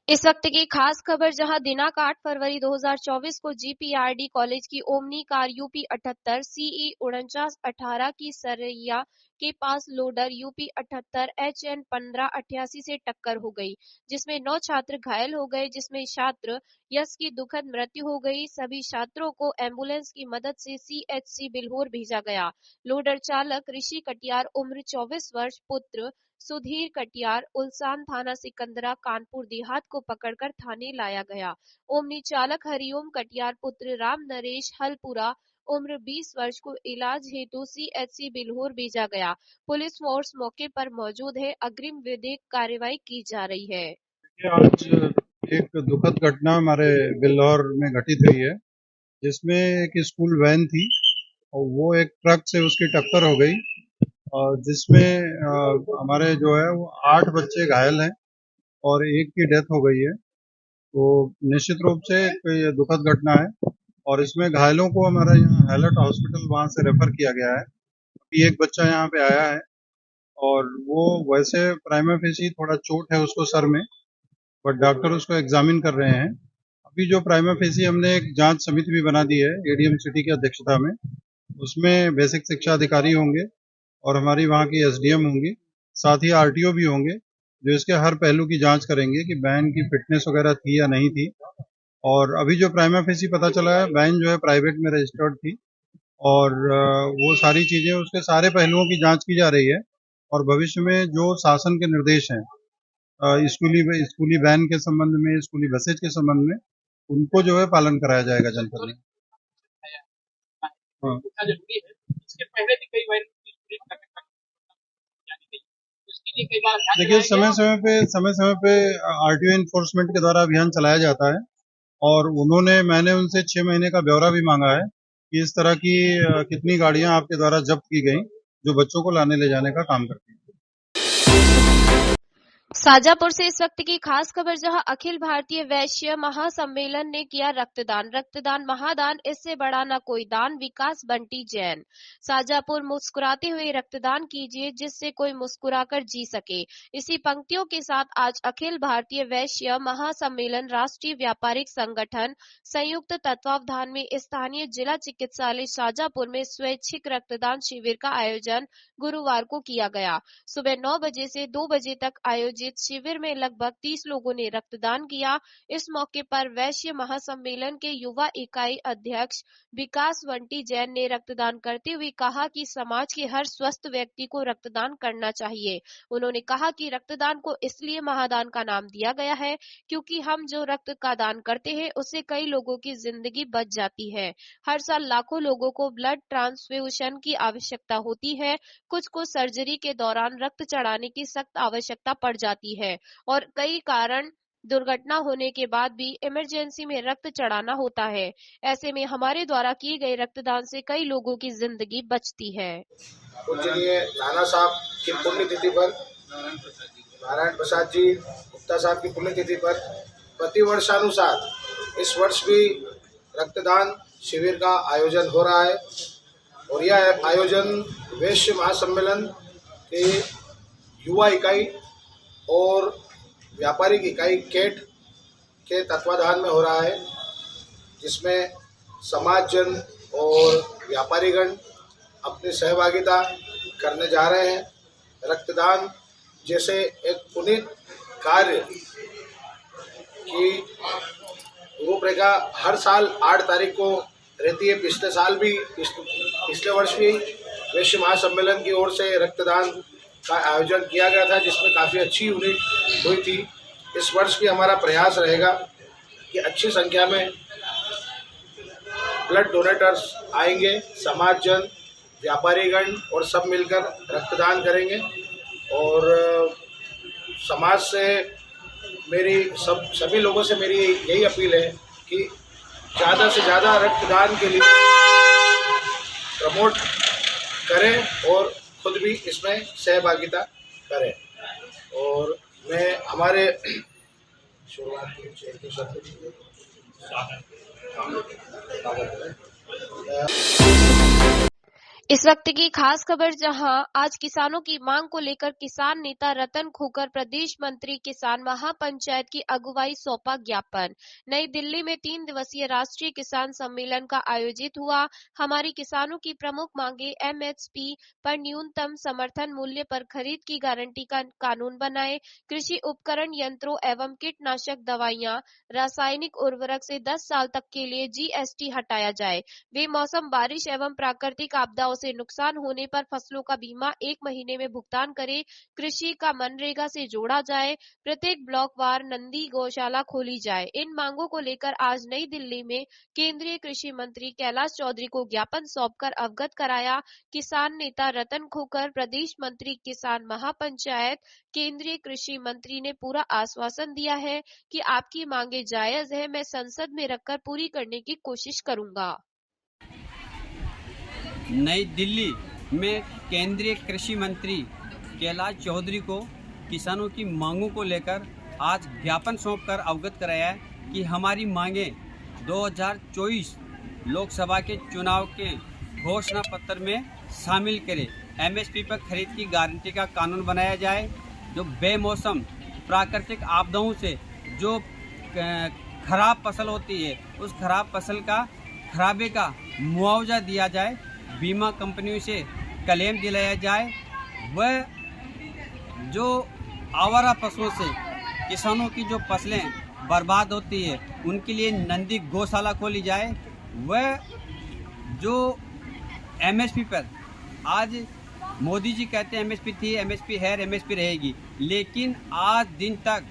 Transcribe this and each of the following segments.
इस वक्त की खास खबर, जहां दिनांक 8 फरवरी 2024 को जीपीआरडी कॉलेज की ओमनी कार यूपी 78 सीई 4918 की सरैया के पास लोडर यूपी 78 HN 1588 से टक्कर हो गई, जिसमें 9 छात्र घायल हो गए, जिसमें छात्र यश की दुखद मृत्यु हो गई। सभी छात्रों को एम्बुलेंस की मदद से सीएचसी बिल्हौर भेजा गया। लोडर चालक ऋषि कटियार उम्र 24 वर्ष, पुत्र सुधीर कटियार उल्सान थाना सिकंदरा कानपुर देहात को पकड़कर थाने लाया गया। ओमनी चालक हरिओम कटियार पुत्र राम नरेश हलपुरा उम्र 20 वर्ष को इलाज हेतु सीएचसी बिल्हौर भेजा गया। पुलिस फोर्स मौके पर मौजूद है। अग्रिम विधिक कार्रवाई की जा रही है। आज एक दुखद घटना हमारे बिल्हौर में घटित हुई है, जिसमें एक स्कूल वैन थी और वो एक ट्रक से उसकी टक्कर हो गई, और जिसमें हमारे जो है वो 8 बच्चे घायल हैं और एक की डेथ हो गई है। तो निश्चित रूप से ये दुखद घटना है और इसमें घायलों को हमारा यहाँ हैलट हॉस्पिटल वहाँ से रेफर किया गया है। अभी एक बच्चा यहाँ पे आया है और वो वैसे प्राइमा फेसी थोड़ा चोट है उसको सर में, बट डॉक्टर उसको एग्जामिन कर रहे हैं। अभी जो प्राइमा फेसी हमने एक जांच समिति भी बना दी है एडीएम सिटी की अध्यक्षता में, उसमें बेसिक शिक्षा अधिकारी होंगे और हमारी वहाँ की एसडीएम होंगी, साथ ही आरटीओ भी होंगे, जो इसके हर पहलू की जांच करेंगे कि वैन की फिटनेस वगैरह थी या नहीं थी। और अभी जो प्राइमा फेसी पता चला है, वैन जो है प्राइवेट में रजिस्टर्ड थी और वो सारी चीजें उसके सारे पहलुओं की जांच की जा रही है और भविष्य में जो शासन के निर्देश हैं स्कूली वैन के संबंध में, स्कूली बसेज के संबंध में, उनको जो है पालन कराया जाएगा जनपद में। हाँ। देखिए, समय समय पे आरटीओ इन्फोर्समेंट के द्वारा अभियान चलाया जाता है और मैंने उनसे 6 महीने का ब्यौरा भी मांगा है कि इस तरह की कितनी गाड़ियां आपके द्वारा जब्त की गई जो बच्चों को लाने ले जाने का काम करती हैं। शाजापुर से इस वक्त की खास खबर, जहां अखिल भारतीय वैश्य महासम्मेलन ने किया रक्तदान। रक्तदान महादान, इससे बड़ा न कोई दान। विकास बंटी जैन। शाजापुर, मुस्कुराते हुए रक्तदान कीजिए जिससे कोई मुस्कुराकर जी सके। इसी पंक्तियों के साथ आज अखिल भारतीय वैश्य महासम्मेलन राष्ट्रीय व्यापारिक संगठन संयुक्त तत्वावधान में स्थानीय जिला चिकित्सालय शाजापुर में स्वैच्छिक रक्तदान शिविर का आयोजन गुरुवार को किया गया। सुबह 9 बजे से 2 बजे तक आयोजित शिविर में लगभग 30 लोगों ने रक्तदान किया। इस मौके पर वैश्य महासम्मेलन के युवा इकाई अध्यक्ष विकास वंटी जैन ने रक्तदान करते हुए कहा कि समाज के हर स्वस्थ व्यक्ति को रक्तदान करना चाहिए। उन्होंने कहा कि रक्तदान को इसलिए महादान का नाम दिया गया है क्योंकि हम जो रक्त का दान करते हैं उससे कई लोगों की जिंदगी बच जाती है। हर साल लाखों लोगों को ब्लड ट्रांसफ्यूजन की आवश्यकता होती है। कुछ को सर्जरी के दौरान रक्त चढ़ाने की सख्त आवश्यकता पड़ जाती है और कई कारण दुर्घटना होने के बाद भी इमरजेंसी में रक्त चढ़ाना होता है। ऐसे में हमारे द्वारा किए गए रक्तदान से कई लोगों की जिंदगी बचती है। पूजनीय नाना साहब की पुण्यतिथि पर, नारायण प्रसाद जी गुप्ता साहब की पुण्यतिथि पर प्रतिवर्षानुसार इस वर्ष भी रक्तदान शिविर का आयोजन हो रहा है और यह आयोजन वैश्य महासम्मेलन के युवा इकाई और व्यापारिक इकाई केट के तत्वाधान में हो रहा है, जिसमें समाजजन और व्यापारीगण अपनी सहभागिता करने जा रहे हैं। रक्तदान जैसे एक पुनीत कार्य की रूपरेखा हर साल 8 तारीख को रहती है। पिछले वर्ष भी वैश्य महासम्मेलन की ओर से रक्तदान का आयोजन किया गया था, जिसमें काफ़ी अच्छी यूनिट हुई थी। इस वर्ष भी हमारा प्रयास रहेगा कि अच्छी संख्या में ब्लड डोनेटर्स आएंगे, समाजजन, व्यापारीगण और सब मिलकर रक्तदान करेंगे। और समाज से सभी लोगों से मेरी यही अपील है कि ज़्यादा से ज़्यादा रक्तदान के लिए प्रमोट करें और खुद भी इसमें सहभागिता करें। और मैं हमारे इस वक्त की खास खबर, जहां आज किसानों की मांग को लेकर किसान नेता रतन खोकर प्रदेश मंत्री किसान महापंचायत की अगुवाई सौंपा ज्ञापन। नई दिल्ली में 3 दिवसीय राष्ट्रीय किसान सम्मेलन का आयोजित हुआ। हमारी किसानों की प्रमुख मांगे एमएसपी पर न्यूनतम समर्थन मूल्य पर खरीद की गारंटी का कानून बनाए, कृषि उपकरण यंत्रों एवं कीटनाशक दवाइयां, रासायनिक उर्वरक से 10 साल तक के लिए जीएसटी हटाया जाए, बेमौसम बारिश एवं प्राकृतिक आपदाओं से नुकसान होने पर फसलों का बीमा 1 महीने में भुगतान करे, कृषि का मनरेगा से जोड़ा जाए, प्रत्येक ब्लॉक वार नंदी गौशाला खोली जाए। इन मांगों को लेकर आज नई दिल्ली में केंद्रीय कृषि मंत्री कैलाश चौधरी को ज्ञापन सौंपकर अवगत कराया। किसान नेता रतन खोकर प्रदेश मंत्री किसान महापंचायत केंद्रीय कृषि मंत्री ने पूरा आश्वासन दिया है कि आपकी मांगे जायज है, मैं संसद में रखकर पूरी करने की कोशिश करूंगा। नई दिल्ली में केंद्रीय कृषि मंत्री कैलाश चौधरी को किसानों की मांगों को लेकर आज ज्ञापन सौंपकर अवगत कराया है कि हमारी मांगें 2024 लोकसभा के चुनाव के घोषणा पत्र में शामिल करें। एमएसपी पर खरीद की गारंटी का कानून बनाया जाए, जो बेमौसम प्राकृतिक आपदाओं से जो खराब फसल होती है उस खराब फसल का खराबे का मुआवजा दिया जाए, बीमा कंपनियों से क्लेम दिलाया जाए, वह जो आवारा पशुओं से किसानों की जो फसलें बर्बाद होती है उनके लिए नंदी गौशाला खोली जाए, वह जो एमएसपी पर आज मोदी जी कहते हैं एमएसपी थी, एमएसपी है, एमएसपी रहेगी, लेकिन आज दिन तक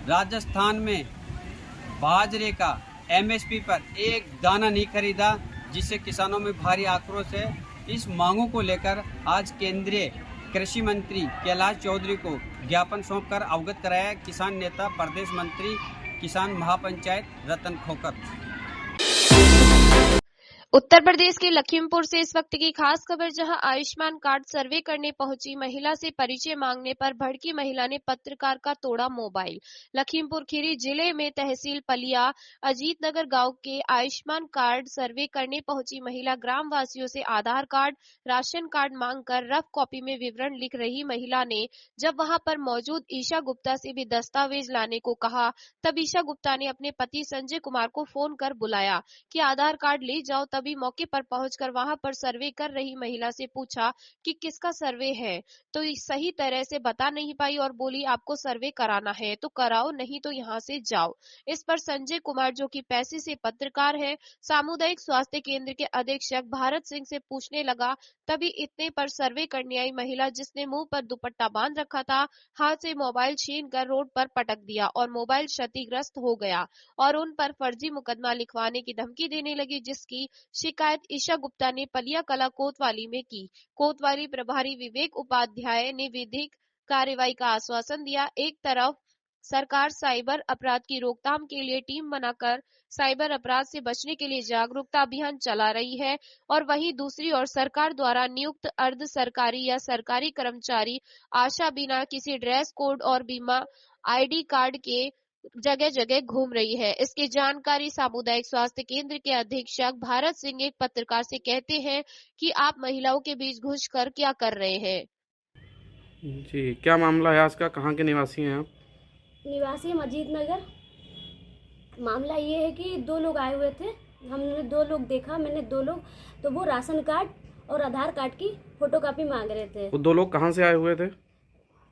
राजस्थान में बाजरे का एमएसपी पर एक दाना नहीं खरीदा, जिससे किसानों में भारी आक्रोश है। इस मांगों को लेकर आज केंद्रीय कृषि मंत्री कैलाश चौधरी को ज्ञापन सौंपकर अवगत कराया किसान नेता प्रदेश मंत्री किसान महापंचायत रतन खोकर। उत्तर प्रदेश के लखीमपुर से इस वक्त की खास खबर, जहां आयुष्मान कार्ड सर्वे करने पहुंची महिला से परिचय मांगने पर भड़की महिला ने पत्रकार का तोड़ा मोबाइल। लखीमपुर खीरी जिले में तहसील पलिया अजीत नगर गांव के आयुष्मान कार्ड सर्वे करने पहुंची महिला ग्राम वासियों से आधार कार्ड, राशन कार्ड मांगकर रफ कॉपी में विवरण लिख रही महिला ने जब वहां पर मौजूद ईशा गुप्ता से भी दस्तावेज लाने को कहा, तब ईशा गुप्ता ने अपने पति संजय कुमार को फोन कर बुलाया कि आधार कार्ड ले जाओ। तभी मौके पर पहुंचकर वहां पर सर्वे कर रही महिला से पूछा कि किसका सर्वे है, तो सही तरह से बता नहीं पाई और बोली आपको सर्वे कराना है तो कराओ, नहीं तो यहां से जाओ। इस पर संजय कुमार, जो कि पैसे से पत्रकार है, सामुदायिक स्वास्थ्य केंद्र के अधीक्षक भारत सिंह से पूछने लगा। तभी इतने पर सर्वे करने आई महिला, जिसने मुंह पर दुपट्टा बांध रखा था, हाथ से मोबाइल छीन कर रोड पर पटक दिया और मोबाइल क्षतिग्रस्त हो गया और उन पर फर्जी मुकदमा लिखवाने की धमकी देने लगी, जिसकी शिकायत ईशा गुप्ता ने पलिया कला कोतवाली में की। कोतवाली प्रभारी विवेक उपाध्याय ने विधिक कार्रवाई का आश्वासन दिया। एक तरफ सरकार साइबर अपराध की रोकथाम के लिए टीम बनाकर साइबर अपराध से बचने के लिए जागरूकता अभियान चला रही है, और वहीं दूसरी ओर सरकार द्वारा नियुक्त अर्ध सरकारी या सरकारी कर्मचारी आशा बिना किसी ड्रेस कोड और बीमा आईडी कार्ड के जगह जगह घूम रही है। इसकी जानकारी सामुदायिक स्वास्थ्य केंद्र के अधीक्षक भारत सिंह एक पत्रकार से कहते हैं कि आप महिलाओं के बीच घुसकर क्या कर रहे हैं। जी, क्या मामला है आज का? कहाँ के निवासी हैं आप? निवासी अजीत नगर। मामला ये है कि 2 लोग आए हुए थे, हमने 2 लोग देखा, मैंने 2 लोग, तो वो राशन कार्ड और आधार कार्ड की फोटोकॉपी मांग रहे थे। वो 2 लोग कहाँ से आए हुए थे?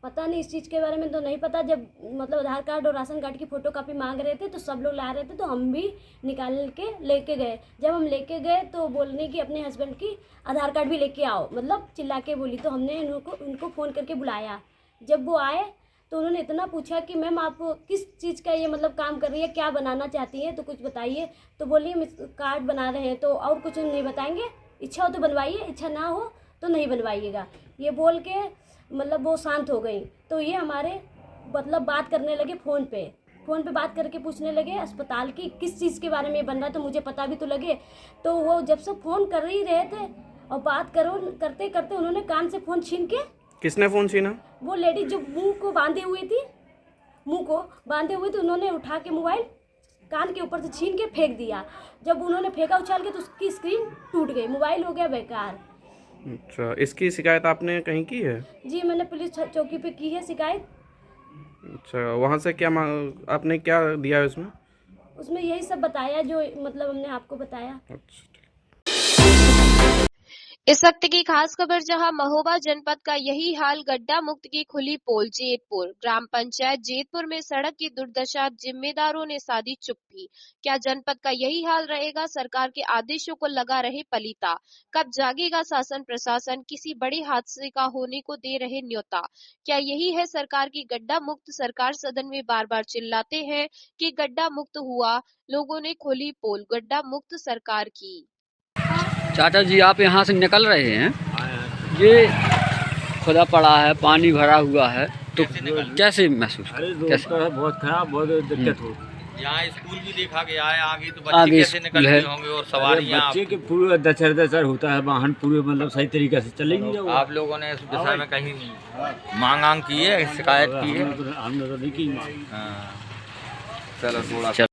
पता नहीं, इस चीज़ के बारे में तो नहीं पता। जब मतलब आधार कार्ड और राशन कार्ड की फोटोकॉपी मांग रहे थे तो सब लोग ला रहे थे, तो हम भी निकाल के लेके गए। जब हम लेके गए तो बोलने की अपने हस्बैंड की आधार कार्ड भी लेके आओ, मतलब चिल्ला के बोली, तो हमने उनको फ़ोन करके बुलाया। जब वो आए तो उन्होंने इतना पूछा कि मैम आप किस चीज़ का ये मतलब काम कर रही है, क्या बनाना चाहती है, तो कुछ बताइए। तो बोली हम कार्ड बना रहे हैं, तो और कुछ नहीं बताएंगे, इच्छा हो तो बनवाइए, इच्छा ना हो तो नहीं बनवाइएगा। ये बोल के मतलब वो शांत हो गई। तो ये हमारे मतलब बात करने लगे फ़ोन पे बात करके पूछने लगे अस्पताल की किस चीज़ के बारे में बन रहा है, तो मुझे पता भी तो लगे। तो वो जब से फ़ोन कर ही रहे थे और बात करते करते उन्होंने कान से फ़ोन छीन के। किसने फ़ोन छीना? वो लेडीज जो मुंह को बांधे हुई थी, उन्होंने उठा के मोबाइल कान के ऊपर से छीन के फेंक दिया। जब उन्होंने फेंका उछाल के तो उसकी स्क्रीन टूट गई, मोबाइल हो गया बेकार। अच्छा, इसकी शिकायत आपने कहीं की है? जी मैंने पुलिस चौकी पे की है शिकायत। अच्छा, वहाँ से क्या आपने क्या दिया है उसमें? उसमें यही सब बताया जो मतलब हमने आपको बताया। अच्छा, इस वक्त की खास खबर जहां महोबा जनपद का यही हाल, गड्ढा मुक्त की खुली पोल जेतपुर। ग्राम पंचायत जेतपुर में सड़क की दुर्दशा, जिम्मेदारों ने साधी चुप्पी। क्या जनपद का यही हाल रहेगा? सरकार के आदेशों को लगा रहे पलीता। कब जागेगा शासन प्रशासन? किसी बड़े हादसे का होने को दे रहे न्योता। क्या यही है सरकार की गड्ढा मुक्त सरकार? सदन में बार बार चिल्लाते हैं कि गड्ढा मुक्त हुआ, लोगों ने खोली पोल, गड्ढा मुक्त सरकार की। चाचा जी आप यहाँ से निकल रहे हैं, ये खुदा पड़ा है, पानी भरा हुआ है, तो कैसे महसूस? अरे कैसे? रोड बहुत खराब, बहुत दिक्कत हो। यहाँ स्कूल भी देखा गया है, आगे तो बच्चे आगे कैसे स्कूल निकलते है। होंगे और सवारियाँ बच्चे के पूरे दचर होता है, वाहन पूरे मतलब सही तरीके से चलेंगे। आप लोगों ने इस विषय में कहीं मांग की है, शिकायत की है? हमने तो नहीं की। हाँ। चलो थोड़ा